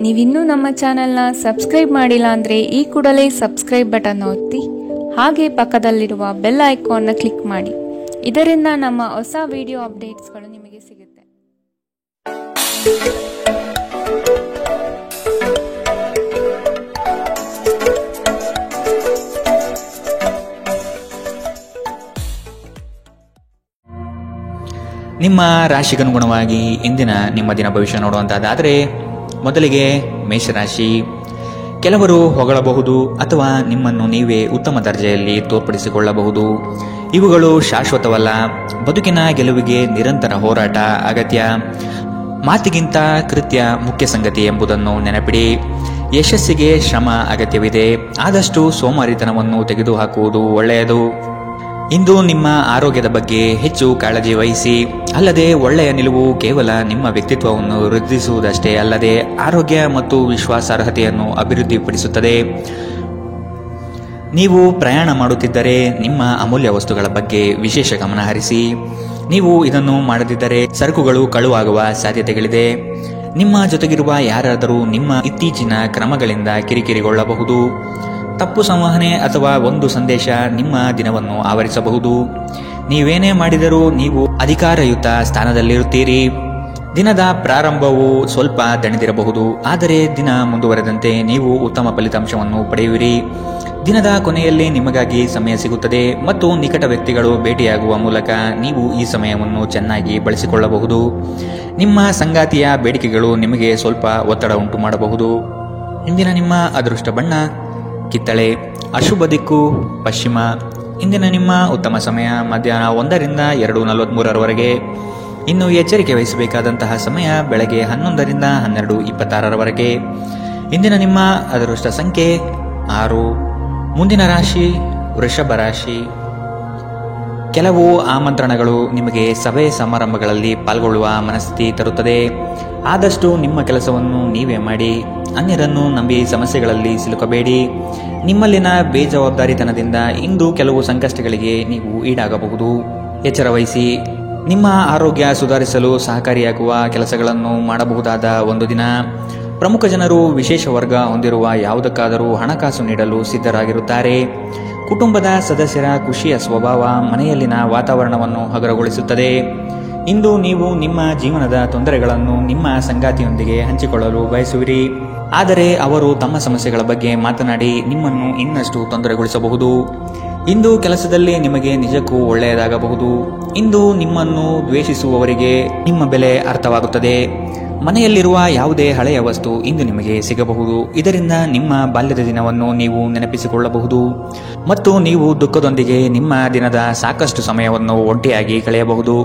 ನೀವಿನ್ನೂ ನಮ್ಮ ಚಾನೆಲ್ನ ಸಬ್ಸ್ಕ್ರೈಬ್ ಮಾಡಿಲ್ಲ ಅಂದರೆ ಈ ಕೂಡಲೇ ಸಬ್ಸ್ಕ್ರೈಬ್ ಬಟನ್ ಒತ್ತಿ ಹಾಗೆ ಪಕ್ಕದಲ್ಲಿರುವ ಬೆಲ್ ಐಕಾನ್ನ ಕ್ಲಿಕ್ ಮಾಡಿ. ಇದರಿಂದ ನಮ್ಮ ಹೊಸ ವಿಡಿಯೋ ಅಪ್ಡೇಟ್ಸ್ಗಳು ನಿಮಗೆ ಸಿಗುತ್ತೆ. ನಿಮ್ಮ ರಾಶಿಗನುಗುಣವಾಗಿ ಇಂದಿನ ನಿಮ್ಮ ದಿನ ಭವಿಷ್ಯ ನೋಡುವಂತಹದ್ದಾದರೆ ಮೊದಲಿಗೆ ಮೇಷರಾಶಿ. ಕೆಲವರು ಹೊಗಳಬಹುದು ಅಥವಾ ನಿಮ್ಮನ್ನು ನೀವೇ ಉತ್ತಮ ದರ್ಜೆಯಲ್ಲಿ ತೋರ್ಪಡಿಸಿಕೊಳ್ಳಬಹುದು. ಇವುಗಳು ಶಾಶ್ವತವಲ್ಲ. ಬದುಕಿನ ಗೆಲುವಿಗೆ ನಿರಂತರ ಹೋರಾಟ ಅಗತ್ಯ. ಮಾತಿಗಿಂತ ಕೃತ್ಯ ಮುಖ್ಯ ಸಂಗತಿ ಎಂಬುದನ್ನು ನೆನಪಿಡಿ. ಯಶಸ್ಸಿಗೆ ಶ್ರಮ ಅಗತ್ಯವಿದೆ. ಆದಷ್ಟು ಸೋಮಾರಿತನವನ್ನು ತೆಗೆದುಹಾಕುವುದು ಒಳ್ಳೆಯದು. ಇಂದು ನಿಮ್ಮ ಆರೋಗ್ಯದ ಬಗ್ಗೆ ಹೆಚ್ಚು ಕಾಳಜಿ ವಹಿಸಿ. ಅಲ್ಲದೆ ಒಳ್ಳೆಯ ನಿಲುವು ಕೇವಲ ನಿಮ್ಮ ವ್ಯಕ್ತಿತ್ವವನ್ನು ವೃದ್ಧಿಸುವುದಷ್ಟೇ ಅಲ್ಲದೆ ಆರೋಗ್ಯ ಮತ್ತು ವಿಶ್ವಾಸಾರ್ಹತೆಯನ್ನು ಅಭಿವೃದ್ಧಿಪಡಿಸುತ್ತದೆ. ನೀವು ಪ್ರಯಾಣ ಮಾಡುತ್ತಿದ್ದರೆ ನಿಮ್ಮ ಅಮೂಲ್ಯ ವಸ್ತುಗಳ ಬಗ್ಗೆ ವಿಶೇಷ ಗಮನ ಹರಿಸಿ. ನೀವು ಇದನ್ನು ಮಾಡದಿದ್ದರೆ ಸರಕುಗಳು ಕಳುವಾಗುವ ಸಾಧ್ಯತೆಗಳಿದೆ. ನಿಮ್ಮ ಜೊತೆಗಿರುವ ಯಾರಾದರೂ ನಿಮ್ಮ ಇತ್ತೀಚಿನ ಕ್ರಮಗಳಿಂದ ಕಿರಿಕಿರಿಗೊಳ್ಳಬಹುದು. ತಪ್ಪು ಸಂವಹನೆ ಅಥವಾ ಒಂದು ಸಂದೇಶ ನಿಮ್ಮ ದಿನವನ್ನು ಆವರಿಸಬಹುದು. ನೀವೇನೇ ಮಾಡಿದರೂ ನೀವು ಅಧಿಕಾರಯುತ ಸ್ಥಾನದಲ್ಲಿರುತ್ತೀರಿ. ದಿನದ ಪ್ರಾರಂಭವು ಸ್ವಲ್ಪ ದಣಿದಿರಬಹುದು, ಆದರೆ ದಿನ ಮುಂದುವರೆದಂತೆ ನೀವು ಉತ್ತಮ ಫಲಿತಾಂಶವನ್ನು ಪಡೆಯುವಿರಿ. ದಿನದ ಕೊನೆಯಲ್ಲಿ ನಿಮಗಾಗಿ ಸಮಯ ಸಿಗುತ್ತದೆ ಮತ್ತು ನಿಕಟ ವ್ಯಕ್ತಿಗಳು ಭೇಟಿಯಾಗುವ ಮೂಲಕ ನೀವು ಈ ಸಮಯವನ್ನು ಚೆನ್ನಾಗಿ ಬಳಸಿಕೊಳ್ಳಬಹುದು. ನಿಮ್ಮ ಸಂಗಾತಿಯ ಬೇಡಿಕೆಗಳು ನಿಮಗೆ ಸ್ವಲ್ಪ ಒತ್ತಡ ಉಂಟು ಮಾಡಬಹುದು. ಇಂದಿನ ನಿಮ್ಮ ಅದೃಷ್ಟ ಬಣ್ಣ ಕಿತ್ತಳೆ. ಅಶುಭ ದಿಕ್ಕು ಪಶ್ಚಿಮ. ಇಂದಿನ ನಿಮ್ಮ ಉತ್ತಮ ಸಮಯ ಮಧ್ಯಾಹ್ನ 1 ರಿಂದ 2:43 ಇನ್ನು ಎಚ್ಚರಿಕೆ ವಹಿಸಬೇಕಾದಂತಹ ಸಮಯ ಬೆಳಗ್ಗೆ 11 ರಿಂದ 12:26 ಇಂದಿನ ನಿಮ್ಮ ಅದೃಷ್ಟ ಸಂಖ್ಯೆ 6. ಮುಂದಿನ ರಾಶಿ ವೃಷಭ ರಾಶಿ. ಕೆಲವು ಆಮಂತ್ರಣಗಳು ನಿಮಗೆ ಸಭೆ ಸಮಾರಂಭಗಳಲ್ಲಿ ಪಾಲ್ಗೊಳ್ಳುವ ಮನಸ್ಥಿತಿ ತರುತ್ತದೆ. ಆದಷ್ಟು ನಿಮ್ಮ ಕೆಲಸವನ್ನು ನೀವೇ ಮಾಡಿ. ಅನ್ಯರನ್ನು ನಂಬಿ ಸಮಸ್ಯೆಗಳಲ್ಲಿ ಸಿಲುಕಬೇಡಿ. ನಿಮ್ಮಲ್ಲಿನ ಬೇಜವಾಬ್ದಾರಿತನದಿಂದ ಇಂದು ಕೆಲವು ಸಂಕಷ್ಟಗಳಿಗೆ ನೀವು ಈಡಾಗಬಹುದು. ಎಚ್ಚರ ವಹಿಸಿ. ನಿಮ್ಮ ಆರೋಗ್ಯ ಸುಧಾರಿಸಲು ಸಹಕಾರಿಯಾಗುವ ಕೆಲಸಗಳನ್ನು ಮಾಡಬಹುದಾದ ಒಂದು ದಿನ. ಪ್ರಮುಖ ಜನರು ವಿಶೇಷ ವರ್ಗ ಹೊಂದಿರುವ ಯಾವುದಕ್ಕಾದರೂ ಹಣಕಾಸು ನೀಡಲು ಸಿದ್ಧರಾಗಿರುತ್ತಾರೆ. ಕುಟುಂಬದ ಸದಸ್ಯರ ಖುಷಿಯ ಸ್ವಭಾವ ಮನೆಯಲ್ಲಿನ ವಾತಾವರಣವನ್ನು ಹಗುರಗೊಳಿಸುತ್ತದೆ. ಇಂದು ನೀವು ನಿಮ್ಮ ಜೀವನದ ತೊಂದರೆಗಳನ್ನು ನಿಮ್ಮ ಸಂಗಾತಿಯೊಂದಿಗೆ ಹಂಚಿಕೊಳ್ಳಲು ಬಯಸುವಿರಿ. ಆದರೆ ಅವರು ತಮ್ಮ ಸಮಸ್ಯೆಗಳ ಬಗ್ಗೆ ಮಾತನಾಡಿ ನಿಮ್ಮನ್ನು ಇನ್ನಷ್ಟು ತೊಂದರೆಗೊಳಿಸಬಹುದು. ಇಂದು ಕೆಲಸದಲ್ಲಿ ನಿಮಗೆ ನಿಜಕ್ಕೂ ಒಳ್ಳೆಯದಾಗಬಹುದು. ಇಂದು ನಿಮ್ಮನ್ನು ದ್ವೇಷಿಸುವವರಿಗೆ ನಿಮ್ಮ ಬೆಲೆ ಅರ್ಥವಾಗುತ್ತದೆ. ಮನೆಯಲ್ಲಿರುವ ಯಾವುದೇ ಹಳೆಯ ವಸ್ತು ಇಂದು ನಿಮಗೆ ಸಿಗಬಹುದು. ಇದರಿಂದ ನಿಮ್ಮ ಬಾಲ್ಯದ ದಿನವನ್ನು ನೀವು ನೆನಪಿಸಿಕೊಳ್ಳಬಹುದು ಮತ್ತು ನೀವು ದುಃಖದೊಂದಿಗೆ ನಿಮ್ಮ ದಿನದ ಸಾಕಷ್ಟು ಸಮಯವನ್ನು ಒಂಟಿಯಾಗಿ ಕಳೆಯಬಹುದು.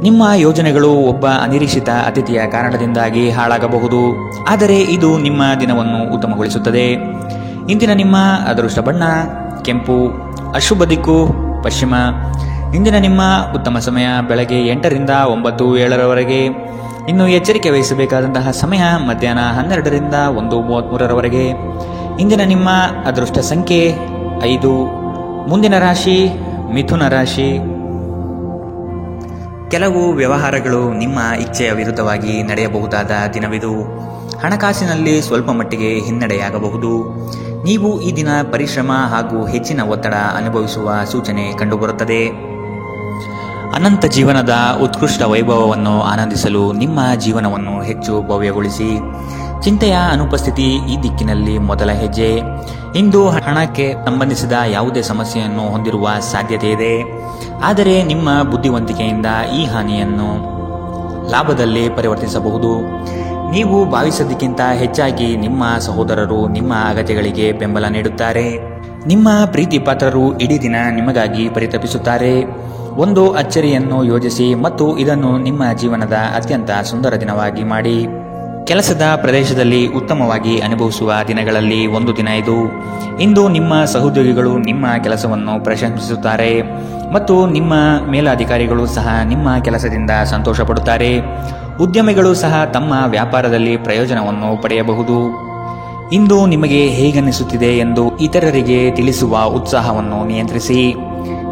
ನಿಮ್ಮ ಯೋಜನೆಗಳು ಒಬ್ಬ ಅನಿರೀಕ್ಷಿತ ಅತಿಥಿಯ ಕಾರಣದಿಂದಾಗಿ ಹಾಳಾಗಬಹುದು, ಆದರೆ ಇದು ನಿಮ್ಮ ದಿನವನ್ನು ಉತ್ತಮಗೊಳಿಸುತ್ತದೆ. ಇಂದಿನ ನಿಮ್ಮ ಅದೃಷ್ಟ ಬಣ್ಣ ಕೆಂಪು. ಅಶುಭ ದಿಕ್ಕು ಪಶ್ಚಿಮ. ಇಂದಿನ ನಿಮ್ಮ ಉತ್ತಮ ಸಮಯ ಬೆಳಗ್ಗೆ 8 ರಿಂದ 9:07 ಇನ್ನು ಎಚ್ಚರಿಕೆ ವಹಿಸಬೇಕಾದಂತಹ ಸಮಯ ಮಧ್ಯಾಹ್ನ 12 ರಿಂದ 1:33 ಇಂದಿನ ನಿಮ್ಮ ಅದೃಷ್ಟ ಸಂಖ್ಯೆ 5. ಮುಂದಿನ ರಾಶಿ ಮಿಥುನ ರಾಶಿ. ಕೆಲವು ವ್ಯವಹಾರಗಳು ನಿಮ್ಮ ಇಚ್ಛೆಯ ವಿರುದ್ಧವಾಗಿ ನಡೆಯಬಹುದಾದ ದಿನವಿದು. ಹಣಕಾಸಿನಲ್ಲಿ ಸ್ವಲ್ಪ ಮಟ್ಟಿಗೆ ಹಿನ್ನಡೆಯಾಗಬಹುದು. ನೀವು ಈ ದಿನ ಪರಿಶ್ರಮ ಹಾಗೂ ಹೆಚ್ಚಿನ ಒತ್ತಡ ಅನುಭವಿಸುವ ಸೂಚನೆ ಕಂಡುಬರುತ್ತದೆ. ಅನಂತ ಜೀವನದ ಉತ್ಕೃಷ್ಟ ವೈಭವವನ್ನು ಆನಂದಿಸಲು ನಿಮ್ಮ ಜೀವನವನ್ನು ಹೆಚ್ಚು ಭವ್ಯಗೊಳಿಸಿ. ಚಿಂತೆಯ ಅನುಪಸ್ಥಿತಿ ಈ ದಿಕ್ಕಿನಲ್ಲಿ ಮೊದಲ ಹೆಜ್ಜೆ. ಇಂದು ಹಣಕ್ಕೆ ಸಂಬಂಧಿಸಿದ ಯಾವುದೇ ಸಮಸ್ಯೆಯನ್ನು ಹೊಂದಿರುವ ಸಾಧ್ಯತೆ ಇದೆ, ಆದರೆ ನಿಮ್ಮ ಬುದ್ಧಿವಂತಿಕೆಯಿಂದ ಈ ಹಾನಿಯನ್ನು ಲಾಭದಲ್ಲಿ ಪರಿವರ್ತಿಸಬಹುದು. ನೀವು ಭಾವಿಸೋದಕ್ಕಿಂತ ಹೆಚ್ಚಾಗಿ ನಿಮ್ಮ ಸಹೋದರರು ನಿಮ್ಮ ಅಗತ್ಯಗಳಿಗೆ ಬೆಂಬಲ ನೀಡುತ್ತಾರೆ. ನಿಮ್ಮ ಪ್ರೀತಿ ಪಾತ್ರರು ಇಡೀ ದಿನ ನಿಮಗಾಗಿ ಪರಿತಪಿಸುತ್ತಾರೆ. ಒಂದು ಅಚ್ಚರಿಯನ್ನು ಯೋಜಿಸಿ ಮತ್ತು ಇದನ್ನು ನಿಮ್ಮ ಜೀವನದ ಅತ್ಯಂತ ಸುಂದರ ದಿನವಾಗಿ ಮಾಡಿ. ಕೆಲಸದ ಪ್ರದೇಶದಲ್ಲಿ ಉತ್ತಮವಾಗಿ ಅನುಭವಿಸುವ ದಿನಗಳಲ್ಲಿ ಒಂದು ದಿನ ಇದು. ಇಂದು ನಿಮ್ಮ ಸಹೋದ್ಯೋಗಿಗಳು ನಿಮ್ಮ ಕೆಲಸವನ್ನು ಪ್ರಶಂಸಿಸುತ್ತಾರೆ ಮತ್ತು ನಿಮ್ಮ ಮೇಲಾಧಿಕಾರಿಗಳು ಸಹ ನಿಮ್ಮ ಕೆಲಸದಿಂದ ಸಂತೋಷ ಪಡುತ್ತಾರೆ. ಉದ್ಯಮಿಗಳು ಸಹ ತಮ್ಮ ವ್ಯಾಪಾರದಲ್ಲಿ ಪ್ರಯೋಜನವನ್ನು ಪಡೆಯಬಹುದು. ಇಂದು ನಿಮಗೆ ಹೇಗನ್ನಿಸುತ್ತಿದೆ ಎಂದು ಇತರರಿಗೆ ತಿಳಿಸುವ ಉತ್ಸಾಹವನ್ನು ನಿಯಂತ್ರಿಸಿ.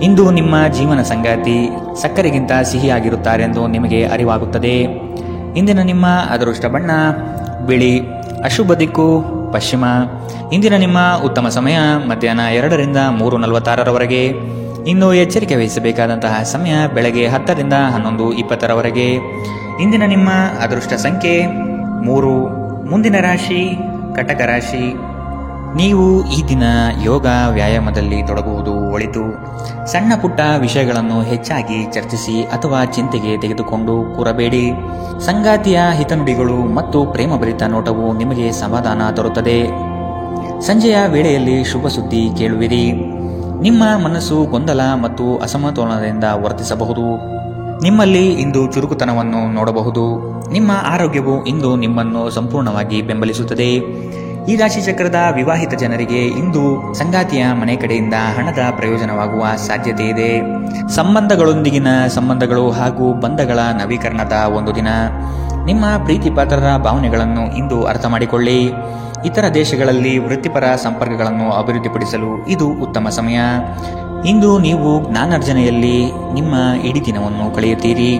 ಇಂದು ನಿಮ್ಮ ಜೀವನ ಸಂಗಾತಿ ಸಕ್ಕರೆಗಿಂತ ಸಿಹಿಯಾಗಿರುತ್ತಾರೆಂದು ನಿಮಗೆ ಅರಿವಾಗುತ್ತದೆ. ಇಂದಿನ ನಿಮ್ಮ ಅದೃಷ್ಟ ಬಣ್ಣ ಬಿಳಿ. ಅಶುಭ ದಿಕ್ಕು ಪಶ್ಚಿಮ. ಇಂದಿನ ನಿಮ್ಮ ಉತ್ತಮ ಸಮಯ ಮಧ್ಯಾಹ್ನ 2ರಿಂದ 3:46ರವರೆಗೆ. ಇನ್ನು ಎಚ್ಚರಿಕೆ ವಹಿಸಬೇಕಾದಂತಹ ಸಮಯ ಬೆಳಗ್ಗೆ 10ರಿಂದ 11:20ರವರೆಗೆ. ಇಂದಿನ ನಿಮ್ಮ ಅದೃಷ್ಟ ಸಂಖ್ಯೆ 3. ಮುಂದಿನ ರಾಶಿ ಕಟಕ ರಾಶಿ. ನೀವು ಈ ದಿನ ಯೋಗ ವ್ಯಾಯಾಮದಲ್ಲಿ ತೊಡಗುವುದು ಒಳಿತು. ಸಣ್ಣ ಪುಟ್ಟ ವಿಷಯಗಳನ್ನು ಹೆಚ್ಚಾಗಿ ಚರ್ಚಿಸಿ ಅಥವಾ ಚಿಂತೆಗೆ ತೆಗೆದುಕೊಂಡು ಕೂರಬೇಡಿ. ಸಂಗಾತಿಯ ಹಿತನುಡಿಗಳು ಮತ್ತು ಪ್ರೇಮಭರಿತ ನೋಟವು ನಿಮಗೆ ಸಮಾಧಾನ ತರುತ್ತದೆ. ಸಂಜೆಯ ವೇಳೆಯಲ್ಲಿ ಶುಭ ಸುದ್ದಿ ಕೇಳುವಿರಿ. ನಿಮ್ಮ ಮನಸ್ಸು ಗೊಂದಲ ಮತ್ತು ಅಸಮತೋಲನದಿಂದ ವರ್ತಿಸಬಹುದು. ನಿಮ್ಮಲ್ಲಿ ಇಂದು ಚುರುಕುತನವನ್ನು ನೋಡಬಹುದು. ನಿಮ್ಮ ಆರೋಗ್ಯವು ಇಂದು ನಿಮ್ಮನ್ನು ಸಂಪೂರ್ಣವಾಗಿ ಬೆಂಬಲಿಸುತ್ತದೆ. ಈ ರಾಶಿ ಚಕ್ರದ ವಿವಾಹಿತ ಜನರಿಗೆ ಇಂದು ಸಂಗಾತಿಯ ಮನೆ ಕಡೆಯಿಂದ ಹಣದ ಪ್ರಯೋಜನವಾಗುವ ಸಾಧ್ಯತೆ ಇದೆ. ಸಂಬಂಧಗಳೊಂದಿಗಿನ ಸಂಬಂಧಗಳು ಹಾಗೂ ಬಂಧಗಳ ನವೀಕರಣದ ಒಂದು ದಿನ. ನಿಮ್ಮ ಪ್ರೀತಿ ಪಾತ್ರರ ಭಾವನೆಗಳನ್ನು ಇಂದು ಅರ್ಥ ಮಾಡಿಕೊಳ್ಳಿ. ಇತರ ದೇಶಗಳಲ್ಲಿ ವೃತ್ತಿಪರ ಸಂಪರ್ಕಗಳನ್ನು ಅಭಿವೃದ್ಧಿಪಡಿಸಲು ಇದು ಉತ್ತಮ ಸಮಯ. ಇಂದು ನೀವು ಜ್ಞಾನಾರ್ಜನೆಯಲ್ಲಿ ನಿಮ್ಮ ಇಡೀ ದಿನವನ್ನು ಕಳೆಯುತ್ತೀರಿ.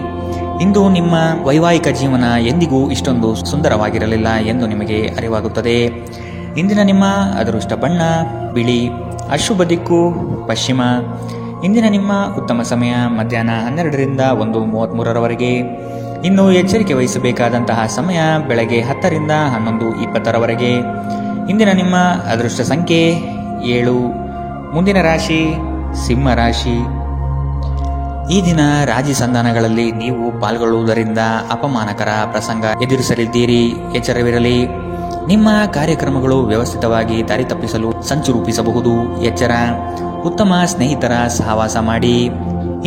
ಇಂದು ನಿಮ್ಮ ವೈವಾಹಿಕ ಜೀವನ ಎಂದಿಗೂ ಇಷ್ಟೊಂದು ಸುಂದರವಾಗಿರಲಿಲ್ಲ ಎಂದು ನಿಮಗೆ ಅರಿವಾಗುತ್ತದೆ. ಇಂದಿನ ನಿಮ್ಮ ಅದೃಷ್ಟ ಬಣ್ಣ ಬಿಳಿ. ಅಶುಭ ದಿಕ್ಕು ಪಶ್ಚಿಮ. ಇಂದಿನ ನಿಮ್ಮ ಉತ್ತಮ ಸಮಯ ಮಧ್ಯಾಹ್ನ 12ರಿಂದ 1:33ರವರೆಗೆ. ಇನ್ನು ಎಚ್ಚರಿಕೆ ವಹಿಸಬೇಕಾದಂತಹ ಸಮಯ ಬೆಳಗ್ಗೆ 10ರಿಂದ 11:20ರವರೆಗೆ. ಇಂದಿನ ನಿಮ್ಮ ಅದೃಷ್ಟ ಸಂಖ್ಯೆ 7. ಮುಂದಿನ ರಾಶಿ ಸಿಂಹ ರಾಶಿ. ಈ ದಿನ ರಾಜಿ ಸಂಧಾನಗಳಲ್ಲಿ ನೀವು ಪಾಲ್ಗೊಳ್ಳುವುದರಿಂದ ಅಪಮಾನಕರ ಪ್ರಸಂಗ ಎದುರಿಸಲಿದ್ದೀರಿ. ಎಚ್ಚರವಿರಲಿ. ನಿಮ್ಮ ಕಾರ್ಯಕ್ರಮಗಳು ವ್ಯವಸ್ಥಿತವಾಗಿ ದಾರಿ ತಪ್ಪಿಸಲು ಸಂಚು ರೂಪಿಸಬಹುದು. ಎಚ್ಚರ. ಉತ್ತಮ ಸ್ನೇಹಿತರ ಸಹವಾಸ ಮಾಡಿ.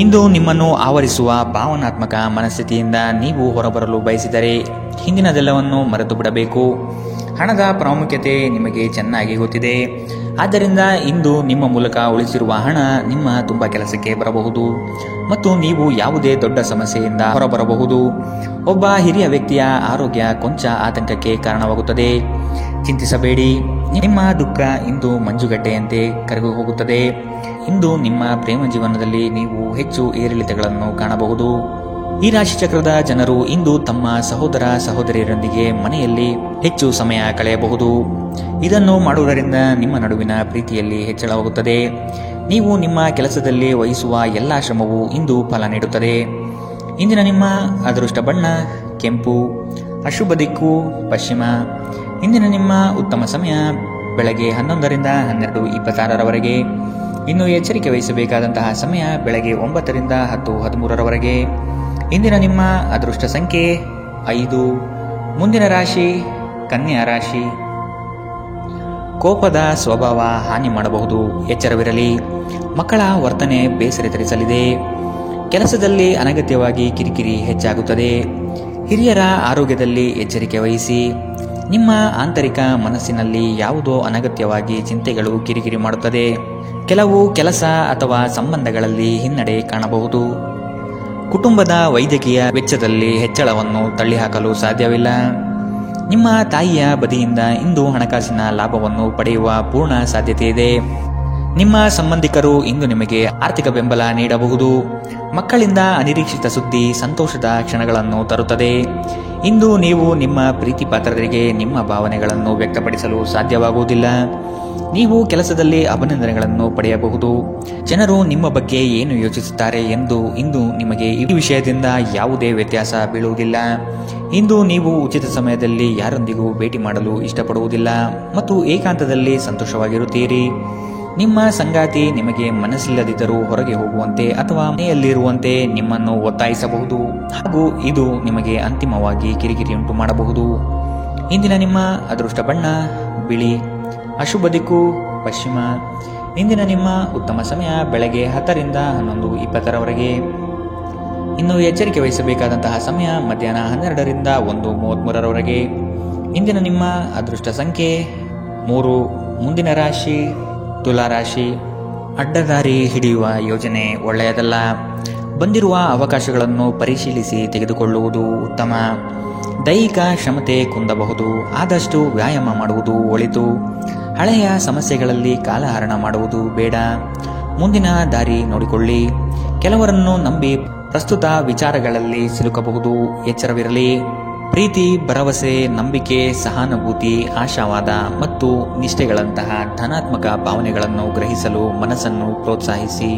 ಇಂದು ನಿಮ್ಮನ್ನು ಆವರಿಸುವ ಭಾವನಾತ್ಮಕ ಮನಸ್ಥಿತಿಯಿಂದ ನೀವು ಹೊರಬರಲು ಬಯಸಿದರೆ ಹಿಂದಿನದೆಲ್ಲವನ್ನು ಮರೆತು ಬಿಡಬೇಕು. ಹಣದ ಪ್ರಾಮುಖ್ಯತೆ ನಿಮಗೆ ಚೆನ್ನಾಗಿ ಗೊತ್ತಿದೆ. ಆದ್ದರಿಂದ ಇಂದು ನಿಮ್ಮ ಮೂಲಕ ಉಳಿಸಿರುವ ಹಣ ನಿಮ್ಮ ತುಂಬ ಕೆಲಸಕ್ಕೆ ಬರಬಹುದು ಮತ್ತು ನೀವು ಯಾವುದೇ ದೊಡ್ಡ ಸಮಸ್ಯೆಯಿಂದ ಹೊರಬರಬಹುದು. ಒಬ್ಬ ಹಿರಿಯ ವ್ಯಕ್ತಿಯ ಆರೋಗ್ಯ ಕೊಂಚ ಆತಂಕಕ್ಕೆ ಕಾರಣವಾಗುತ್ತದೆ. ಚಿಂತಿಸಬೇಡಿ. ನಿಮ್ಮ ದುಃಖ ಇಂದು ಮಂಜುಗಡ್ಡೆಯಂತೆ ಕರಗಿ ಹೋಗುತ್ತದೆ. ಇಂದು ನಿಮ್ಮ ಪ್ರೇಮ ಜೀವನದಲ್ಲಿ ನೀವು ಹೆಚ್ಚು ಏರಿಳಿತಗಳನ್ನು ಕಾಣಬಹುದು. ಈ ರಾಶಿಚಕ್ರದ ಜನರು ಇಂದು ತಮ್ಮ ಸಹೋದರ ಸಹೋದರಿಯರೊಂದಿಗೆ ಮನೆಯಲ್ಲಿ ಹೆಚ್ಚು ಸಮಯ ಕಳೆಯಬಹುದು. ಇದನ್ನು ಮಾಡುವುದರಿಂದ ನಿಮ್ಮ ನಡುವಿನ ಪ್ರೀತಿಯಲ್ಲಿ ಹೆಚ್ಚಳವಾಗುತ್ತದೆ. ನೀವು ನಿಮ್ಮ ಕೆಲಸದಲ್ಲಿ ವಹಿಸುವ ಎಲ್ಲ ಶ್ರಮವು ಇಂದು ಫಲ ನೀಡುತ್ತದೆ. ಇಂದಿನ ನಿಮ್ಮ ಅದೃಷ್ಟ ಬಣ್ಣ ಕೆಂಪು. ಅಶುಭ ದಿಕ್ಕು ಪಶ್ಚಿಮ. ಇಂದಿನ ನಿಮ್ಮ ಉತ್ತಮ ಸಮಯ ಬೆಳಗ್ಗೆ 11ರಿಂದ 12:26ರವರೆಗೆ. ಇನ್ನು ಎಚ್ಚರಿಕೆ ವಹಿಸಬೇಕಾದಂತಹ ಸಮಯ ಬೆಳಗ್ಗೆ 9ರಿಂದ 10:13ರವರೆಗೆ. ಇಂದಿನ ನಿಮ್ಮ ಅದೃಷ್ಟ ಸಂಖ್ಯೆ 5. ಮುಂದಿನ ರಾಶಿ ಕನ್ಯಾ ರಾಶಿ. ಕೋಪದ ಸ್ವಭಾವ ಹಾನಿ ಮಾಡಬಹುದು. ಎಚ್ಚರವಿರಲಿ. ಮಕ್ಕಳ ವರ್ತನೆ ಬೇಸರ ತರಿಸಲಿದೆ. ಕೆಲಸದಲ್ಲಿ ಅನಗತ್ಯವಾಗಿ ಕಿರಿಕಿರಿ ಹೆಚ್ಚಾಗುತ್ತದೆ. ಹಿರಿಯರ ಆರೋಗ್ಯದಲ್ಲಿ ಎಚ್ಚರಿಕೆ ವಹಿಸಿ. ನಿಮ್ಮ ಆಂತರಿಕ ಮನಸ್ಸಿನಲ್ಲಿ ಯಾವುದೋ ಅನಗತ್ಯವಾಗಿ ಚಿಂತೆಗಳು ಕಿರಿಕಿರಿ ಮಾಡುತ್ತದೆ. ಕೆಲವು ಕೆಲಸ ಅಥವಾ ಸಂಬಂಧಗಳಲ್ಲಿ ಹಿನ್ನಡೆ ಕಾಣಬಹುದು. ಕುಟುಂಬದ ವೈದ್ಯಕೀಯ ವೆಚ್ಚದಲ್ಲಿ ಹೆಚ್ಚಳವನ್ನು ತಳ್ಳಿಹಾಕಲು ಸಾಧ್ಯವಿಲ್ಲ. ನಿಮ್ಮ ತಾಯಿಯ ಬದಿಯಿಂದ ಇಂದು ಹಣಕಾಸಿನ ಲಾಭವನ್ನು ಪಡೆಯುವ ಪೂರ್ಣ ಸಾಧ್ಯತೆ ಇದೆ. ನಿಮ್ಮ ಸಂಬಂಧಿಕರು ಇಂದು ನಿಮಗೆ ಆರ್ಥಿಕ ಬೆಂಬಲ ನೀಡಬಹುದು. ಮಕ್ಕಳಿಂದ ಅನಿರೀಕ್ಷಿತ ಸುದ್ದಿ ಸಂತೋಷದ ಕ್ಷಣಗಳನ್ನು ತರುತ್ತದೆ. ಇಂದು ನೀವು ನಿಮ್ಮ ಪ್ರೀತಿ ಪಾತ್ರರಿಗೆ ನಿಮ್ಮ ಭಾವನೆಗಳನ್ನು ವ್ಯಕ್ತಪಡಿಸಲು ಸಾಧ್ಯವಾಗುವುದಿಲ್ಲ. ನೀವು ಕೆಲಸದಲ್ಲಿ ಅಭಿನಂದನೆಗಳನ್ನು ಪಡೆಯಬಹುದು. ಜನರು ನಿಮ್ಮ ಬಗ್ಗೆ ಏನು ಯೋಚಿಸುತ್ತಾರೆ ಎಂದು ಇಂದು ನಿಮಗೆ ಈ ವಿಷಯದಿಂದ ಯಾವುದೇ ವ್ಯತ್ಯಾಸ ಬೀಳುವುದಿಲ್ಲ. ಇಂದು ನೀವು ಉಚಿತ ಸಮಯದಲ್ಲಿ ಯಾರೊಂದಿಗೂ ಭೇಟಿ ಮಾಡಲು ಇಷ್ಟಪಡುವುದಿಲ್ಲ ಮತ್ತು ಏಕಾಂತದಲ್ಲಿ ಸಂತೋಷವಾಗಿರುತ್ತೀರಿ. ನಿಮ್ಮ ಸಂಗಾತಿ ನಿಮಗೆ ಮನಸ್ಸಿಲ್ಲದಿದ್ದರೂ ಹೊರಗೆ ಹೋಗುವಂತೆ ಅಥವಾ ಮನೆಯಲ್ಲಿರುವಂತೆ ನಿಮ್ಮನ್ನು ಒತ್ತಾಯಿಸಬಹುದು ಹಾಗೂ ಇದು ನಿಮಗೆ ಅಂತಿಮವಾಗಿ ಕಿರಿಕಿರಿಯುಂಟು ಮಾಡಬಹುದು. ಇಂದಿನ ನಿಮ್ಮ ಅದೃಷ್ಟ ಬಣ್ಣ ಬಿಳಿ. ಅಶುಭ ದಿಕ್ಕು ಪಶ್ಚಿಮ. ಇಂದಿನ ನಿಮ್ಮ ಉತ್ತಮ ಸಮಯ ಬೆಳಗ್ಗೆ 10ರಿಂದ 11:20ರವರೆಗೆ. ಇನ್ನು ಎಚ್ಚರಿಕೆ ವಹಿಸಬೇಕಾದಂತಹ ಸಮಯ ಮಧ್ಯಾಹ್ನ 12ರಿಂದ 1:33ರವರೆಗೆ. ಇಂದಿನ ನಿಮ್ಮ ಅದೃಷ್ಟ ಸಂಖ್ಯೆ 3. ಮುಂದಿನ ರಾಶಿ ತುಲಾ ರಾಶಿ. ಅಡ್ಡದಾರಿ ಹಿಡಿಯುವ ಯೋಜನೆ ಒಳ್ಳೆಯದಲ್ಲ. ಬಂದಿರುವ ಅವಕಾಶಗಳನ್ನು ಪರಿಶೀಲಿಸಿ ತೆಗೆದುಕೊಳ್ಳುವುದು ಉತ್ತಮ. ದೈಹಿಕ ಕ್ಷಮತೆ ಕುಂದಬಹುದು. ಆದಷ್ಟು ವ್ಯಾಯಾಮ ಮಾಡುವುದು ಒಳಿತು. ಹಳೆಯ ಸಮಸ್ಯೆಗಳಲ್ಲಿ ಕಾಲಹರಣ ಮಾಡುವುದು ಬೇಡ. ಮುಂದಿನ ದಾರಿ ನೋಡಿಕೊಳ್ಳಿ. ಕೆಲವರನ್ನು ನಂಬಿ ಪ್ರಸ್ತುತ ವಿಚಾರಗಳಲ್ಲಿ ಸಿಲುಕಬಹುದು. ಎಚ್ಚರವಿರಲಿ. ಪ್ರೀತಿ, ಭರವಸೆ, ನಂಬಿಕೆ, ಸಹಾನುಭೂತಿ, ಆಶಾವಾದ ಮತ್ತು ನಿಷ್ಠೆಗಳಂತಹ ಧನಾತ್ಮಕ ಭಾವನೆಗಳನ್ನು ಗ್ರಹಿಸಲು ಮನಸ್ಸನ್ನು ಪ್ರೋತ್ಸಾಹಿಸಿ.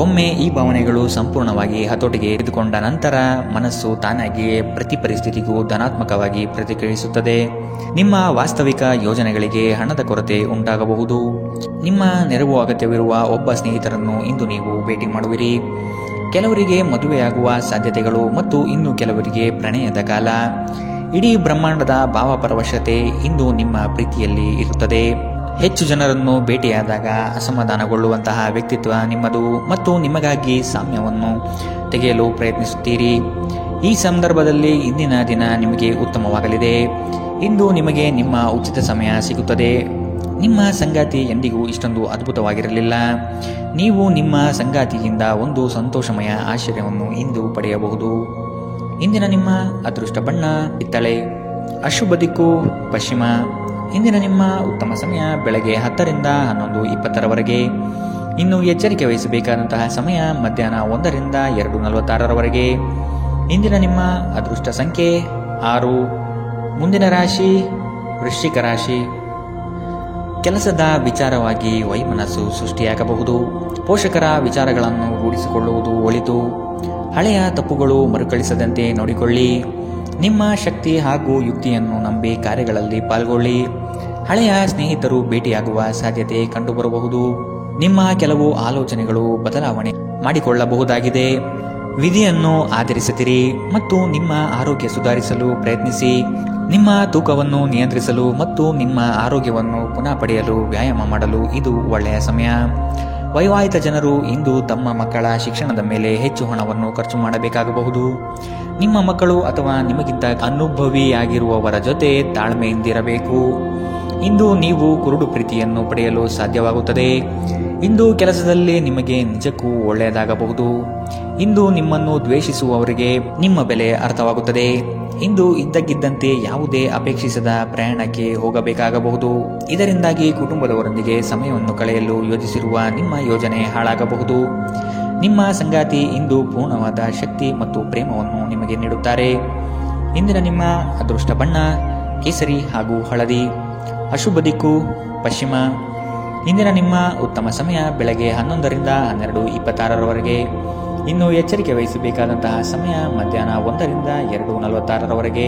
ಒಮ್ಮೆ ಈ ಭಾವನೆಗಳು ಸಂಪೂರ್ಣವಾಗಿ ಹತೋಟಿಗೆ ತೆಗೆದುಕೊಂಡ ನಂತರ ಮನಸ್ಸು ತಾನಾಗಿಯೇ ಪ್ರತಿ ಪರಿಸ್ಥಿತಿಗೂ ಧನಾತ್ಮಕವಾಗಿ ಪ್ರತಿಕ್ರಿಯಿಸುತ್ತದೆ. ನಿಮ್ಮ ವಾಸ್ತವಿಕ ಯೋಜನೆಗಳಿಗೆ ಹಣದ ಕೊರತೆ ಉಂಟಾಗಬಹುದು. ನಿಮ್ಮ ನೆರವು ಅಗತ್ಯವಿರುವ ಒಬ್ಬ ಸ್ನೇಹಿತರನ್ನು ಇಂದು ನೀವು ಭೇಟಿ ಮಾಡುವಿರಿ. ಕೆಲವರಿಗೆ ಮದುವೆಯಾಗುವ ಸಾಧ್ಯತೆಗಳು ಮತ್ತು ಇನ್ನು ಕೆಲವರಿಗೆ ಪ್ರಣಯದ ಕಾಲ. ಇಡೀ ಬ್ರಹ್ಮಾಂಡದ ಭಾವಪರವಶತೆ ಇಂದು ನಿಮ್ಮ ಪ್ರೀತಿಯಲ್ಲಿ ಇರುತ್ತದೆ. ಹೆಚ್ಚು ಜನರನ್ನು ಭೇಟಿಯಾದಾಗ ಅಸಮಾಧಾನಗೊಳ್ಳುವಂತಹ ವ್ಯಕ್ತಿತ್ವ ನಿಮ್ಮದು ಮತ್ತು ನಿಮಗಾಗಿ ಸಾಮ್ಯವನ್ನು ತೆಗೆಯಲು ಪ್ರಯತ್ನಿಸುತ್ತೀರಿ. ಈ ಸಂದರ್ಭದಲ್ಲಿ ಇಂದಿನ ದಿನ ನಿಮಗೆ ಉತ್ತಮವಾಗಲಿದೆ. ಇಂದು ನಿಮಗೆ ನಿಮ್ಮ ಉಚಿತ ಸಮಯ ಸಿಗುತ್ತದೆ. ನಿಮ್ಮ ಸಂಗಾತಿ ಎಂದಿಗೂ ಇಷ್ಟೊಂದು ಅದ್ಭುತವಾಗಿರಲಿಲ್ಲ. ನೀವು ನಿಮ್ಮ ಸಂಗಾತಿಯಿಂದ ಒಂದು ಸಂತೋಷಮಯ ಆಶ್ಚರ್ಯವನ್ನು ಇಂದು ಪಡೆಯಬಹುದು. ಇಂದಿನ ನಿಮ್ಮ ಅದೃಷ್ಟ ಬಣ್ಣ ಕಿತ್ತಳೆ. ಅಶುಭ ದಿಕ್ಕು ಪಶ್ಚಿಮ. ಇಂದಿನ ನಿಮ್ಮ ಉತ್ತಮ ಸಮಯ ಬೆಳಗ್ಗೆ 10 ರಿಂದ 11:20 ಇನ್ನು ಎಚ್ಚರಿಕೆ ವಹಿಸಬೇಕಾದಂತಹ ಸಮಯ ಮಧ್ಯಾಹ್ನ 1 ರಿಂದ 2:46 ಇಂದಿನ ನಿಮ್ಮ ಅದೃಷ್ಟ ಸಂಖ್ಯೆ 6. ಮುಂದಿನ ರಾಶಿ ವೃಶ್ಚಿಕ ರಾಶಿ. ಕೆಲಸದ ವಿಚಾರವಾಗಿ ವೈಮನಸ್ಸು ಸೃಷ್ಟಿಯಾಗಬಹುದು. ಪೋಷಕರ ವಿಚಾರಗಳನ್ನು ರೂಢಿಸಿಕೊಳ್ಳುವುದು ಒಳಿತು. ಹಳೆಯ ತಪ್ಪುಗಳು ಮರುಕಳಿಸದಂತೆ ನೋಡಿಕೊಳ್ಳಿ. ನಿಮ್ಮ ಶಕ್ತಿ ಹಾಗೂ ಯುಕ್ತಿಯನ್ನು ನಂಬಿ ಕಾರ್ಯಗಳಲ್ಲಿ ಪಾಲ್ಗೊಳ್ಳಿ. ಹಳೆಯ ಸ್ನೇಹಿತರು ಭೇಟಿಯಾಗುವ ಸಾಧ್ಯತೆ ಕಂಡುಬರಬಹುದು. ನಿಮ್ಮ ಕೆಲವು ಆಲೋಚನೆಗಳು ಬದಲಾವಣೆ ಮಾಡಿಕೊಳ್ಳಬಹುದಾಗಿದೆ. ವಿಧಿಯನ್ನು ಆಧರಿಸುತ್ತಿರಿ ಮತ್ತು ನಿಮ್ಮ ಆರೋಗ್ಯ ಸುಧಾರಿಸಲು ಪ್ರಯತ್ನಿಸಿ. ನಿಮ್ಮ ತೂಕವನ್ನು ನಿಯಂತ್ರಿಸಲು ಮತ್ತು ನಿಮ್ಮ ಆರೋಗ್ಯವನ್ನು ಪುನಃ ಪಡೆಯಲು ವ್ಯಾಯಾಮ ಮಾಡಲು ಇದು ಒಳ್ಳೆಯ ಸಮಯ. ವೈವಾಹಿಕ ಜನರು ಇಂದು ತಮ್ಮ ಮಕ್ಕಳ ಶಿಕ್ಷಣದ ಮೇಲೆ ಹೆಚ್ಚು ಹಣವನ್ನು ಖರ್ಚು ಮಾಡಬೇಕಾಗಬಹುದು. ನಿಮ್ಮ ಮಕ್ಕಳು ಅಥವಾ ನಿಮಗಿಂತ ಅನುಭವಿಯಾಗಿರುವವರ ಜೊತೆ ತಾಳ್ಮೆಯಿಂದಿರಬೇಕು. ಇಂದು ನೀವು ಕುರುಡು ಪ್ರೀತಿಯನ್ನು ಪಡೆಯಲು ಸಾಧ್ಯವಾಗುತ್ತದೆ. ಇಂದು ಕೆಲಸದಲ್ಲಿ ನಿಮಗೆ ನಿಜಕ್ಕೂ ಒಳ್ಳೆಯದಾಗಬಹುದು. ಇಂದು ನಿಮ್ಮನ್ನು ದ್ವೇಷಿಸುವವರಿಗೆ ನಿಮ್ಮ ಬೆಲೆ ಅರ್ಥವಾಗುತ್ತದೆ. ಇಂದು ಇದ್ದಕ್ಕಿದ್ದಂತೆ ಯಾವುದೇ ಅಪೇಕ್ಷಿಸದ ಪ್ರಯಾಣಕ್ಕೆ ಹೋಗಬೇಕಾಗಬಹುದು. ಇದರಿಂದಾಗಿ ಕುಟುಂಬದವರೊಂದಿಗೆ ಸಮಯವನ್ನು ಕಳೆಯಲು ಯೋಜಿಸಿರುವ ನಿಮ್ಮ ಯೋಜನೆ ಹಾಳಾಗಬಹುದು. ನಿಮ್ಮ ಸಂಗಾತಿ ಇಂದು ಪೂರ್ಣವಾದ ಶಕ್ತಿ ಮತ್ತು ಪ್ರೇಮವನ್ನು ನಿಮಗೆ ನೀಡುತ್ತಾರೆ. ಇಂದಿನ ನಿಮ್ಮ ಅದೃಷ್ಟ ಬಣ್ಣ ಕೇಸರಿ ಹಾಗೂ ಹಳದಿ. ಅಶುಭ ದಿಕ್ಕು ಪಶ್ಚಿಮ. ಇಂದಿನ ನಿಮ್ಮ ಉತ್ತಮ ಸಮಯ ಬೆಳಗ್ಗೆ 11 ರಿಂದ 12:26 ಇನ್ನು ಎಚ್ಚರಿಕೆ ವಹಿಸಬೇಕಾದಂತಹ ಸಮಯ ಮಧ್ಯಾಹ್ನ 1 ರಿಂದ 2:46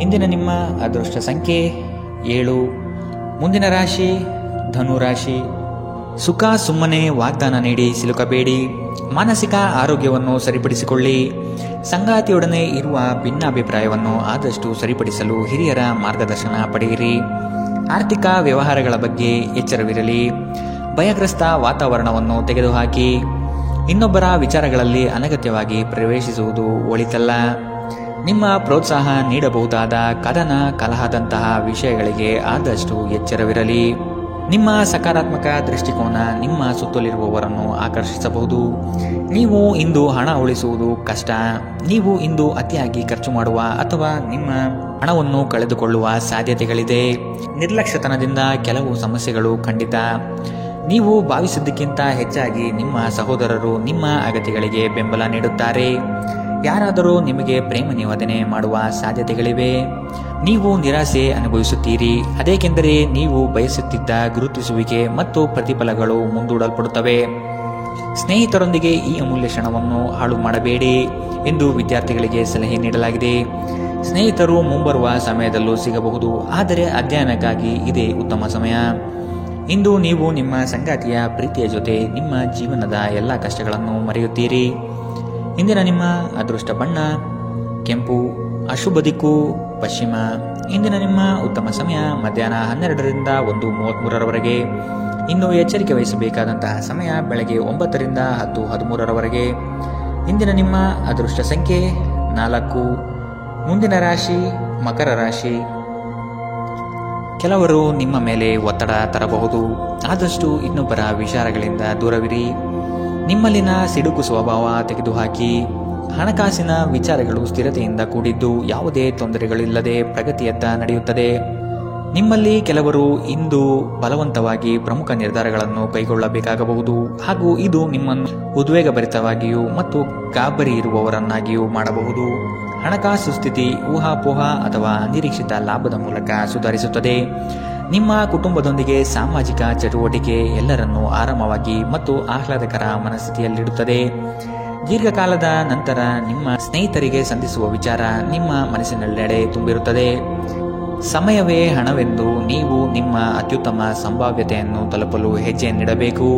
ಇಂದಿನ ನಿಮ್ಮ ಅದೃಷ್ಟ ಸಂಖ್ಯೆ 7. ಮುಂದಿನ ರಾಶಿ ಧನು ರಾಶಿ. ಸುಖ ಸುಮ್ಮನೆ ವಾಗ್ದಾನ ನೀಡಿ ಸಿಲುಕಬೇಡಿ. ಮಾನಸಿಕ ಆರೋಗ್ಯವನ್ನು ಸರಿಪಡಿಸಿಕೊಳ್ಳಿ. ಸಂಗಾತಿಯೊಡನೆ ಇರುವ ಭಿನ್ನಾಭಿಪ್ರಾಯವನ್ನು ಆದಷ್ಟು ಸರಿಪಡಿಸಲು ಹಿರಿಯರ ಮಾರ್ಗದರ್ಶನ ಪಡೆಯಿರಿ. ಆರ್ಥಿಕ ವ್ಯವಹಾರಗಳ ಬಗ್ಗೆ ಎಚ್ಚರವಿರಲಿ. ಭಯಗ್ರಸ್ತ ವಾತಾವರಣವನ್ನು ತೆಗೆದುಹಾಕಿ. ಇನ್ನೊಬ್ಬರ ವಿಚಾರಗಳಲ್ಲಿ ಅನಗತ್ಯವಾಗಿ ಪ್ರವೇಶಿಸುವುದು ಒಳಿತಲ್ಲ. ನಿಮ್ಮ ಪ್ರೋತ್ಸಾಹ ನೀಡಬಹುದಾದ ಕದನ ಕಲಹದಂತಹ ವಿಷಯಗಳಿಗೆ ಆದಷ್ಟು ಎಚ್ಚರವಿರಲಿ. ನಿಮ್ಮ ಸಕಾರಾತ್ಮಕ ದೃಷ್ಟಿಕೋನ ನಿಮ್ಮ ಸುತ್ತಲಿರುವವರನ್ನು ಆಕರ್ಷಿಸಬಹುದು. ನೀವು ಇಂದು ಹಣ ಉಳಿಸುವುದು ಕಷ್ಟ. ನೀವು ಇಂದು ಅತಿಯಾಗಿ ಖರ್ಚು ಮಾಡುವ ಅಥವಾ ನಿಮ್ಮ ಹಣವನ್ನು ಕಳೆದುಕೊಳ್ಳುವ ಸಾಧ್ಯತೆಗಳಿದೆ. ನಿರ್ಲಕ್ಷ್ಯತನದಿಂದ ಕೆಲವು ಸಮಸ್ಯೆಗಳು ಖಂಡಿತ. ನೀವು ಭಾವಿಸಿದ್ದಕ್ಕಿಂತ ಹೆಚ್ಚಾಗಿ ನಿಮ್ಮ ಸಹೋದರರು ನಿಮ್ಮ ಅಗತ್ಯಗಳಿಗೆ ಬೆಂಬಲ ನೀಡುತ್ತಾರೆ. ಯಾರಾದರೂ ನಿಮಗೆ ಪ್ರೇಮ ನಿವೇದನೆ ಮಾಡುವ ಸಾಧ್ಯತೆಗಳಿವೆ. ನೀವು ನಿರಾಸೆ ಅನುಭವಿಸುತ್ತೀರಿ. ಅದೇಕೆಂದರೆ ನೀವು ಬಯಸುತ್ತಿದ್ದ ಗುರುತಿಸುವಿಕೆ ಮತ್ತು ಪ್ರತಿಫಲಗಳು ಮುಂದೂಡಲ್ಪಡುತ್ತವೆ. ಸ್ನೇಹಿತರೊಂದಿಗೆ ಈ ಅಮೂಲ್ಯ ಕ್ಷಣವನ್ನು ಹಾಳು ಮಾಡಬೇಡಿ ಎಂದು ವಿದ್ಯಾರ್ಥಿಗಳಿಗೆ ಸಲಹೆ ನೀಡಲಾಗಿದೆ. ಸ್ನೇಹಿತರು ಮುಂಬರುವ ಸಮಯದಲ್ಲೂ ಸಿಗಬಹುದು, ಆದರೆ ಅಧ್ಯಯನಕ್ಕಾಗಿ ಇದೇ ಉತ್ತಮ ಸಮಯ. ಇಂದು ನೀವು ನಿಮ್ಮ ಸಂಗಾತಿಯ ಪ್ರೀತಿಯ ಜೊತೆ ನಿಮ್ಮ ಜೀವನದ ಎಲ್ಲ ಕಷ್ಟಗಳನ್ನು ಮರೆಯುತ್ತೀರಿ. ಇಂದಿನ ನಿಮ್ಮ ಅದೃಷ್ಟ ಬಣ್ಣ ಕೆಂಪು. ಅಶುಭ ದಿಕ್ಕು ಪಶ್ಚಿಮ. ಇಂದಿನ ನಿಮ್ಮ ಉತ್ತಮ ಸಮಯ ಮಧ್ಯಾಹ್ನ 12 ರಿಂದ 1:33 ಇನ್ನು ಎಚ್ಚರಿಕೆ ವಹಿಸಬೇಕಾದಂತಹ ಸಮಯ ಬೆಳಗ್ಗೆ 9 ರಿಂದ 10:13 ಇಂದಿನ ನಿಮ್ಮ ಅದೃಷ್ಟ ಸಂಖ್ಯೆ 4. ಮುಂದಿನ ರಾಶಿ ಮಕರ ರಾಶಿ. ಕೆಲವರು ನಿಮ್ಮ ಮೇಲೆ ಒತ್ತಡ ತರಬಹುದು. ಆದಷ್ಟು ಇನ್ನೊಬ್ಬರ ವಿಚಾರಗಳಿಂದ ದೂರವಿರಿ. ನಿಮ್ಮಲ್ಲಿನ ಸಿಡುಕು ಸ್ವಭಾವ ತೆಗೆದುಹಾಕಿ. ಹಣಕಾಸಿನ ವಿಚಾರಗಳು ಸ್ಥಿರತೆಯಿಂದ ಕೂಡಿದ್ದು ಯಾವುದೇ ತೊಂದರೆಗಳಿಲ್ಲದೆ ಪ್ರಗತಿಯತ್ತ ನಡೆಯುತ್ತದೆ. ನಿಮ್ಮಲ್ಲಿ ಕೆಲವರು ಇಂದು ಬಲವಂತವಾಗಿ ಪ್ರಮುಖ ನಿರ್ಧಾರಗಳನ್ನು ಕೈಗೊಳ್ಳಬೇಕಾಗಬಹುದು ಹಾಗೂ ಇದು ನಿಮ್ಮನ್ನು ಉದ್ವೇಗಭರಿತವಾಗಿಯೂ ಮತ್ತು ಗಾಬರಿ ಇರುವವರನ್ನಾಗಿಯೂ ಮಾಡಬಹುದು. ಹಣಕಾಸು ಸ್ಥಿತಿ ಊಹಾಪೋಹ ಅಥವಾ ಅನಿರೀಕ್ಷಿತ ಲಾಭದ ಮೂಲಕ ಸುಧಾರಿಸುತ್ತದೆ. ನಿಮ್ಮ ಕುಟುಂಬದೊಂದಿಗೆ ಸಾಮಾಜಿಕ ಚಟುವಟಿಕೆ ಎಲ್ಲರನ್ನೂ ಆರಾಮವಾಗಿ ಮತ್ತು ಆಹ್ಲಾದಕರ ಮನಸ್ಥಿತಿಯಲ್ಲಿಡುತ್ತದೆ. ದೀರ್ಘಕಾಲದ ನಂತರ ನಿಮ್ಮ ಸ್ನೇಹಿತರಿಗೆ ಸಂಧಿಸುವ ವಿಚಾರ ನಿಮ್ಮ ಮನಸ್ಸಿನೆಲ್ಲೆಡೆ ತುಂಬಿರುತ್ತದೆ. ಸಮಯವೇ ಹಣವೆಂದು ನೀವು ನಿಮ್ಮ ಅತ್ಯುತ್ತಮ ಸಂಭಾವ್ಯತೆಯನ್ನು ತಲುಪಲು ಹೆಜ್ಜೆ ನೀಡಬೇಕು.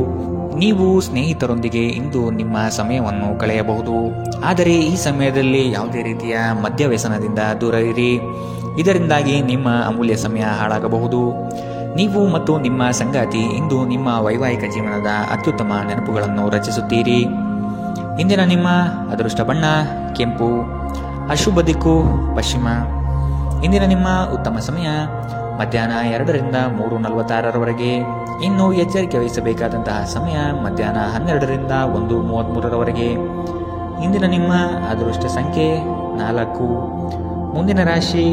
ನೀವು ಸ್ನೇಹಿತರೊಂದಿಗೆ ಇಂದು ನಿಮ್ಮ ಸಮಯವನ್ನು ಕಳೆಯಬಹುದು, ಆದರೆ ಈ ಸಮಯದಲ್ಲಿ ಯಾವುದೇ ರೀತಿಯ ಮದ್ಯವ್ಯಸನದಿಂದ ದೂರ ಇರಿ. ಇದರಿಂದಾಗಿ ನಿಮ್ಮ ಅಮೂಲ್ಯ ಸಮಯ ಹಾಳಾಗಬಹುದು. ನೀವು ಮತ್ತು ನಿಮ್ಮ ಸಂಗಾತಿ ಇಂದು ನಿಮ್ಮ ವೈವಾಹಿಕ ಜೀವನದ ಅತ್ಯುತ್ತಮ ನೆನಪುಗಳನ್ನು ರಚಿಸುತ್ತೀರಿ. ಇಂದಿನ ನಿಮ್ಮ ಅದೃಷ್ಟ ಬಣ್ಣ ಕೆಂಪು, ಅಶುಭ ದಿಕ್ಕು ಪಶ್ಚಿಮ. ಇಂದಿನ ನಿಮ್ಮ ಉತ್ತಮ ಸಮಯ ಮಧ್ಯಾಹ್ನ 2ರಿಂದ 3:46ರವರೆಗೆ. ಇನ್ನು ಎಚ್ಚರಿಕೆ ವಹಿಸಬೇಕಾದಂತಹ ಸಮಯ ಮಧ್ಯಾಹ್ನ 12ರಿಂದ 1:33ರವರೆಗೆ. ಇಂದಿನ ನಿಮ್ಮ ಅದೃಷ್ಟ ಸಂಖ್ಯೆ 4. ಮುಂದಿನ ರಾಶಿ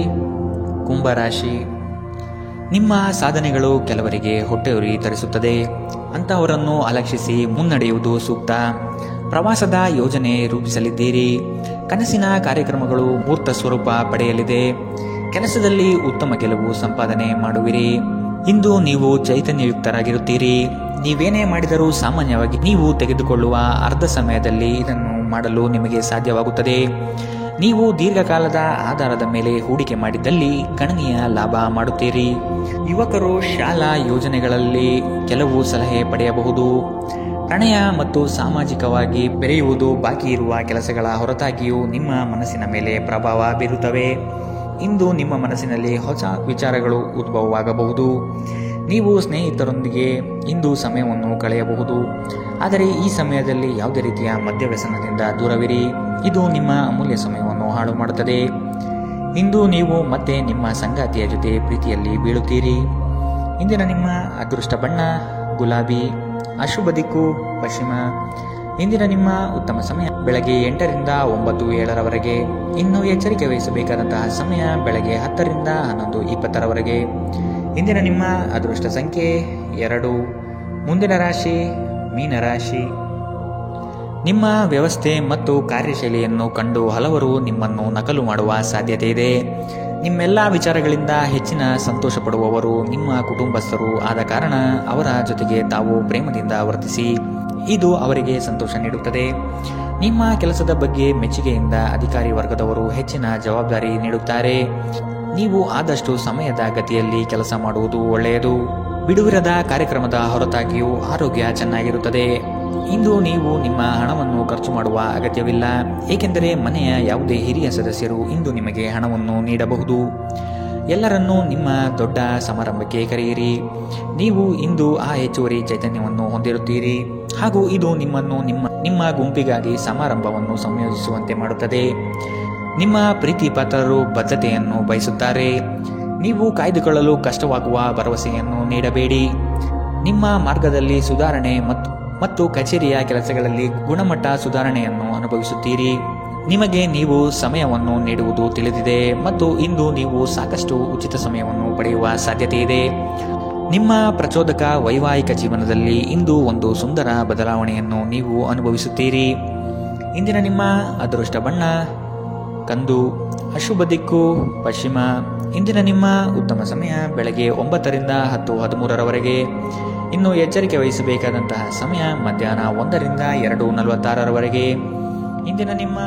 ಕುಂಭರಾಶಿ. ನಿಮ್ಮ ಸಾಧನೆಗಳು ಕೆಲವರಿಗೆ ಹೊಟ್ಟೆಯುರಿ ತರಿಸುತ್ತದೆ. ಅಂತಹವರನ್ನು ಅಲಕ್ಷಿಸಿ ಮುನ್ನಡೆಯುವುದು ಸೂಕ್ತ. ಪ್ರವಾಸದ ಯೋಜನೆ ರೂಪಿಸಲಿದ್ದೀರಿ. ಕನಸಿನ ಕಾರ್ಯಕ್ರಮಗಳು ಮೂರ್ತ ಸ್ವರೂಪ ಪಡೆಯಲಿದೆ. ಕೆಲಸದಲ್ಲಿ ಉತ್ತಮ ಗೆಲುವು ಸಂಪಾದನೆ ಮಾಡುವಿರಿ. ಇಂದು ನೀವು ಚೈತನ್ಯಯುಕ್ತರಾಗಿರುತ್ತೀರಿ. ನೀವೇನೇ ಮಾಡಿದರೂ ಸಾಮಾನ್ಯವಾಗಿ ನೀವು ತೆಗೆದುಕೊಳ್ಳುವ ಅರ್ಧ ಸಮಯದಲ್ಲಿ ಇದನ್ನು ಮಾಡಲು ನಿಮಗೆ ಸಾಧ್ಯವಾಗುತ್ತದೆ. ನೀವು ದೀರ್ಘಕಾಲದ ಆಧಾರದ ಮೇಲೆ ಹೂಡಿಕೆ ಮಾಡಿದ್ದಲ್ಲಿ ಗಣನೀಯ ಲಾಭ ಮಾಡುತ್ತೀರಿ. ಯುವಕರು ಶಾಲಾ ಯೋಜನೆಗಳಲ್ಲಿ ಕೆಲವು ಸಲಹೆ ಪಡೆಯಬಹುದು. ಪ್ರಣಯ ಮತ್ತು ಸಾಮಾಜಿಕವಾಗಿ ಬೆರೆಯುವುದು ಬಾಕಿ ಇರುವ ಕೆಲಸಗಳ ಹೊರತಾಗಿಯೂ ನಿಮ್ಮ ಮನಸ್ಸಿನ ಮೇಲೆ ಪ್ರಭಾವ ಬೀರುತ್ತವೆ. ಇಂದು ನಿಮ್ಮ ಮನಸ್ಸಿನಲ್ಲಿ ಹೊಸ ವಿಚಾರಗಳು ಉದ್ಭವವಾಗಬಹುದು. ನೀವು ಸ್ನೇಹಿತರೊಂದಿಗೆ ಇಂದು ಸಮಯವನ್ನು ಕಳೆಯಬಹುದು, ಆದರೆ ಈ ಸಮಯದಲ್ಲಿ ಯಾವುದೇ ರೀತಿಯ ಮದ್ಯವ್ಯಸನದಿಂದ ದೂರವಿರಿ. ಇದು ನಿಮ್ಮ ಅಮೂಲ್ಯ ಸಮಯವನ್ನು ಹಾಳು ಮಾಡುತ್ತದೆ. ಇಂದು ನೀವು ಮತ್ತೆ ನಿಮ್ಮ ಸಂಗಾತಿಯ ಜೊತೆ ಪ್ರೀತಿಯಲ್ಲಿ ಬೀಳುತ್ತೀರಿ. ಇಂದಿನ ನಿಮ್ಮ ಅದೃಷ್ಟ ಬಣ್ಣ ಗುಲಾಬಿ, ಅಶುಭ ದಿಕ್ಕು ಪಶ್ಚಿಮ. ಇಂದಿನ ನಿಮ್ಮ ಉತ್ತಮ ಸಮಯ ಬೆಳಗ್ಗೆ 8ರಿಂದ 9:07ರವರೆಗೆ. ಇನ್ನು ಎಚ್ಚರಿಕೆ ವಹಿಸಬೇಕಾದಂತಹ ಸಮಯ ಬೆಳಗ್ಗೆ 10ರಿಂದ 11:20ರವರೆಗೆ. ಇಂದಿನ ನಿಮ್ಮ ಅದೃಷ್ಟ ಸಂಖ್ಯೆ 2. ಮುಂದಿನ ರಾಶಿ ಮೀನರಾಶಿ. ನಿಮ್ಮ ವ್ಯವಸ್ಥೆ ಮತ್ತು ಕಾರ್ಯಶೈಲಿಯನ್ನು ಕಂಡು ಹಲವರು ನಿಮ್ಮನ್ನು ನಕಲು ಮಾಡುವ ಸಾಧ್ಯತೆ ಇದೆ. ನಿಮ್ಮೆಲ್ಲ ವಿಚಾರಗಳಿಂದ ಹೆಚ್ಚಿನ ಸಂತೋಷ ಪಡುವವರು ನಿಮ್ಮ ಕುಟುಂಬಸ್ಥರು ಆದ ಕಾರಣ ಅವರ ಜೊತೆಗೆ ತಾವು ಪ್ರೇಮದಿಂದ ವರ್ತಿಸಿ. ಇದು ಅವರಿಗೆ ಸಂತೋಷ ನೀಡುತ್ತದೆ. ನಿಮ್ಮ ಕೆಲಸದ ಬಗ್ಗೆ ಮೆಚ್ಚುಗೆಯಿಂದ ಅಧಿಕಾರಿ ವರ್ಗದವರು ಹೆಚ್ಚಿನ ಜವಾಬ್ದಾರಿ ನೀಡುತ್ತಾರೆ. ನೀವು ಆದಷ್ಟು ಸಮಯದ ಗತಿಯಲ್ಲಿ ಕೆಲಸ ಮಾಡುವುದು ಒಳ್ಳೆಯದು. ಬಿಡುವಿರದ ಕಾರ್ಯಕ್ರಮದ ಹೊರತಾಗಿಯೂ ಆರೋಗ್ಯ ಚೆನ್ನಾಗಿರುತ್ತದೆ. ಇಂದು ನೀವು ನಿಮ್ಮ ಹಣವನ್ನು ಖರ್ಚು ಮಾಡುವ ಅಗತ್ಯವಿಲ್ಲ, ಏಕೆಂದರೆ ಮನೆಯ ಯಾವುದೇ ಹಿರಿಯ ಸದಸ್ಯರು ಇಂದು ನಿಮಗೆ ಹಣವನ್ನು ನೀಡಬಹುದು. ಎಲ್ಲರನ್ನೂ ನಿಮ್ಮ ದೊಡ್ಡ ಸಮಾರಂಭಕ್ಕೆ ಕರೆಯಿರಿ. ನೀವು ಇಂದು ಆ ಹೆಚ್ಚುವರಿ ಚೈತನ್ಯವನ್ನು ಹೊಂದಿರುತ್ತೀರಿ ಹಾಗೂ ಇದು ನಿಮ್ಮನ್ನು ನಿಮ್ಮ ಗುಂಪಿಗಾಗಿ ಸಮಾರಂಭವನ್ನು ಸಂಯೋಜಿಸುವಂತೆ ಮಾಡುತ್ತದೆ. ನಿಮ್ಮ ಪ್ರೀತಿ ಪಾತ್ರರು ಬದ್ಧತೆಯನ್ನು ಬಯಸುತ್ತಾರೆ. ನೀವು ಕಾಯ್ದುಕೊಳ್ಳಲು ಕಷ್ಟವಾಗುವ ಭರವಸೆಯನ್ನು ನೀಡಬೇಡಿ. ನಿಮ್ಮ ಮಾರ್ಗದಲ್ಲಿ ಸುಧಾರಣೆ ಮತ್ತು ಕಚೇರಿಯ ಕೆಲಸಗಳಲ್ಲಿ ಗುಣಮಟ್ಟ ಸುಧಾರಣೆಯನ್ನು ಅನುಭವಿಸುತ್ತೀರಿ. ನಿಮಗೆ ನೀವು ಸಮಯವನ್ನು ನೀಡುವುದು ತಿಳಿದಿದೆ ಮತ್ತು ಇಂದು ನೀವು ಸಾಕಷ್ಟು ಉಚಿತ ಸಮಯವನ್ನು ಪಡೆಯುವ ಸಾಧ್ಯತೆ ಇದೆ. ನಿಮ್ಮ ಪ್ರಚೋದಕ ವೈವಾಹಿಕ ಜೀವನದಲ್ಲಿ ಇಂದು ಒಂದು ಸುಂದರ ಬದಲಾವಣೆಯನ್ನು ನೀವು ಅನುಭವಿಸುತ್ತೀರಿ. ಇಂದಿನ ನಿಮ್ಮ ಅದೃಷ್ಟ ಬಣ್ಣ ಕಂದು, ಅಶುಭ ದಿಕ್ಕು ಪಶ್ಚಿಮ. ಇಂದಿನ ನಿಮ್ಮ ಉತ್ತಮ ಸಮಯ ಬೆಳಗ್ಗೆ 9ರಿಂದ 10:13ರವರೆಗೆ. ಇನ್ನು ಎಚ್ಚರಿಕೆ ವಹಿಸಬೇಕಾದಂತಹ ಸಮಯ ಮಧ್ಯಾಹ್ನ 1ರಿಂದ 2:46ರವರೆಗೆ. ಇಂದಿನ ನಿಮ್ಮ